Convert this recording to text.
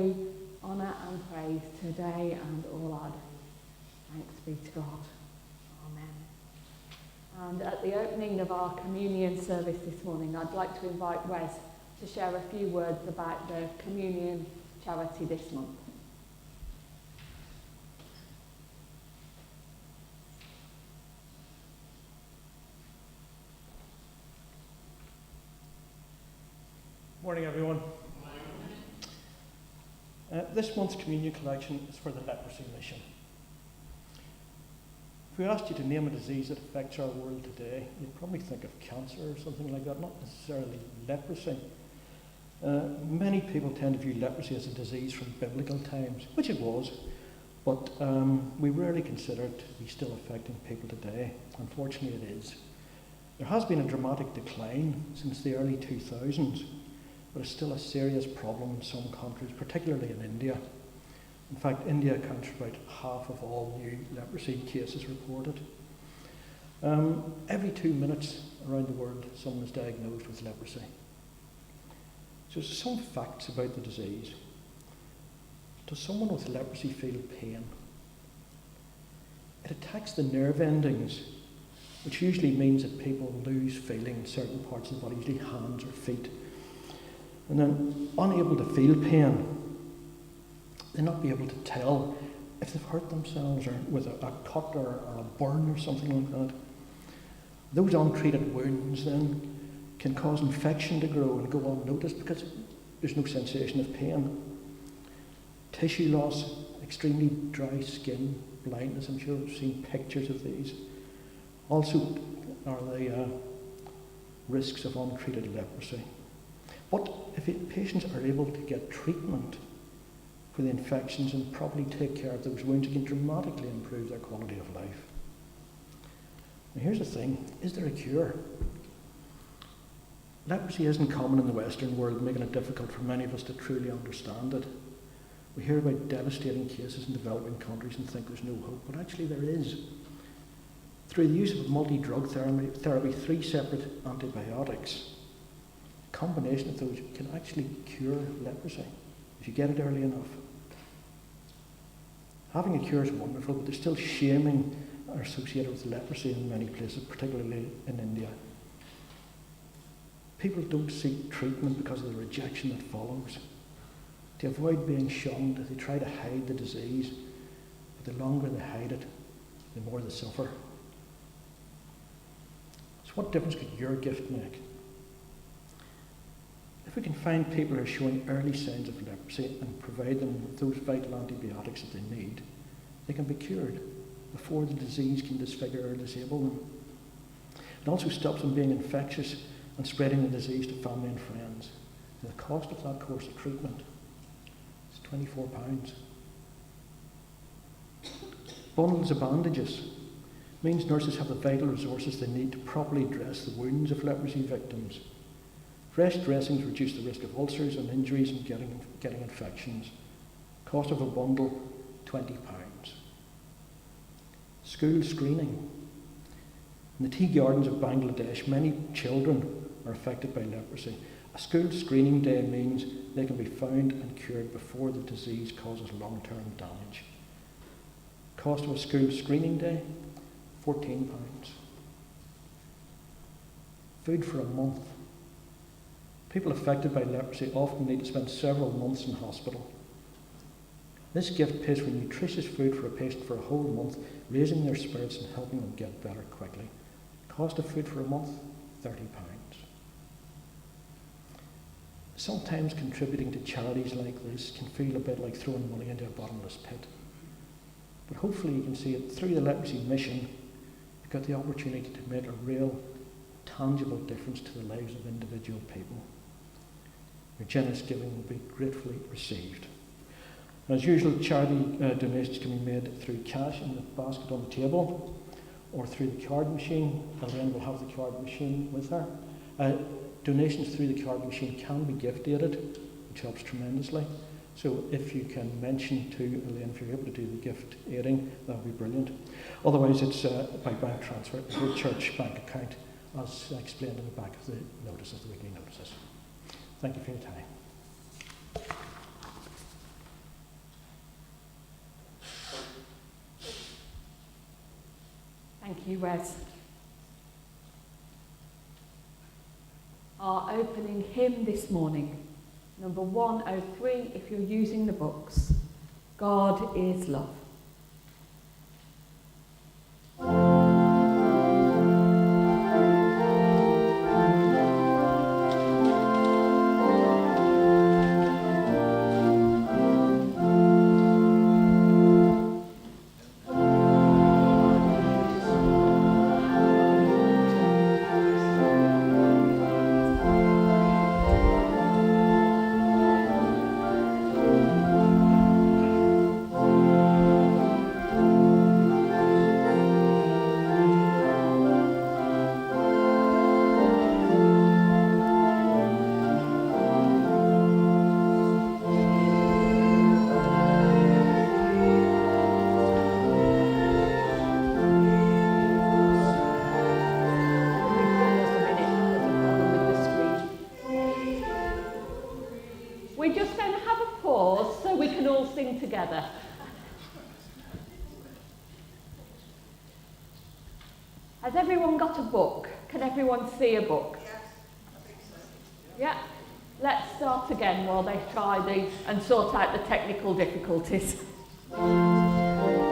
glory, honour and praise today and all our days. Thanks be to God. Amen. And at the opening of our communion service this morning, I'd like to invite Wes to share a few words about the communion charity this month. Morning, everyone. This month's communion collection is for the leprosy mission. If we asked you to name a disease that affects our world today, you'd probably think of cancer or something like that, not necessarily leprosy. Many people tend to view leprosy as a disease from biblical times, which it was, but we rarely consider it to be still affecting people today. Unfortunately, it is. There has been a dramatic decline since the early 2000s, but it's still a serious problem in some countries, particularly in India. In fact, India accounts for about half of all new leprosy cases reported. Every 2 minutes around the world, someone is diagnosed with leprosy. So some facts about the disease. Does someone with leprosy feel pain? It attacks the nerve endings, which usually means that people lose feeling in certain parts of the body, usually hands or feet. And then, unable to feel pain, they not be able to tell if they've hurt themselves or with a cut or a burn or something like that. Those untreated wounds then can cause infection to grow and go unnoticed because there's no sensation of pain. Tissue loss, extremely dry skin, blindness, I'm sure you've seen pictures of these. Also are the risks of untreated leprosy. But if patients are able to get treatment for the infections and properly take care of those wounds, it can dramatically improve their quality of life. Now here's the thing, is there a cure? Leprosy isn't common in the Western world, making it difficult for many of us to truly understand it. We hear about devastating cases in developing countries and think there's no hope, but actually there is. Through the use of multi-drug therapy, 3 separate antibiotics, a combination of those can actually cure leprosy if you get it early enough. Having a cure is wonderful, but there's still shaming associated with leprosy in many places, particularly in India. People don't seek treatment because of the rejection that follows. To avoid being shunned, they try to hide the disease, but the longer they hide it, the more they suffer. So what difference could your gift make? If we can find people who are showing early signs of leprosy and provide them with those vital antibiotics that they need, they can be cured before the disease can disfigure or disable them. It also stops them being infectious and spreading the disease to family and friends. And the cost of that course of treatment is £24. Bundles of bandages means nurses have the vital resources they need to properly dress the wounds of leprosy victims. Fresh dressings reduce the risk of ulcers and injuries and getting infections. Cost of a bundle, £20. School screening. In the tea gardens of Bangladesh, many children are affected by leprosy. A school screening day means they can be found and cured before the disease causes long-term damage. Cost of a school screening day, £14. Food for a month. People affected by leprosy often need to spend several months in hospital. This gift pays for nutritious food for a patient for a whole month, raising their spirits and helping them get better quickly. Cost of food for a month, £30. Sometimes contributing to charities like this can feel a bit like throwing money into a bottomless pit. But hopefully you can see it through the leprosy mission, you've got the opportunity to make a real, tangible difference to the lives of individual people. Your generous giving will be gratefully received. As usual, charity donations can be made through cash in the basket on the table or through the card machine. Elaine will have the card machine with her. Donations through the card machine can be gift dated, which helps tremendously. So if you can mention to Elaine, if you're able to do the gift aiding, that would be brilliant. Otherwise, it's by bank transfer to the church bank account, as explained in the back of the notices, the weekly notices. Thank you for your time. you, Wes. Our opening hymn this morning, number 103, if you're using the books, God is Love. We're just going to have a pause so we can all sing together. Has everyone got a book? Can everyone see a book? Yes, I think so. Yeah. Let's start again while they try and sort out the technical difficulties.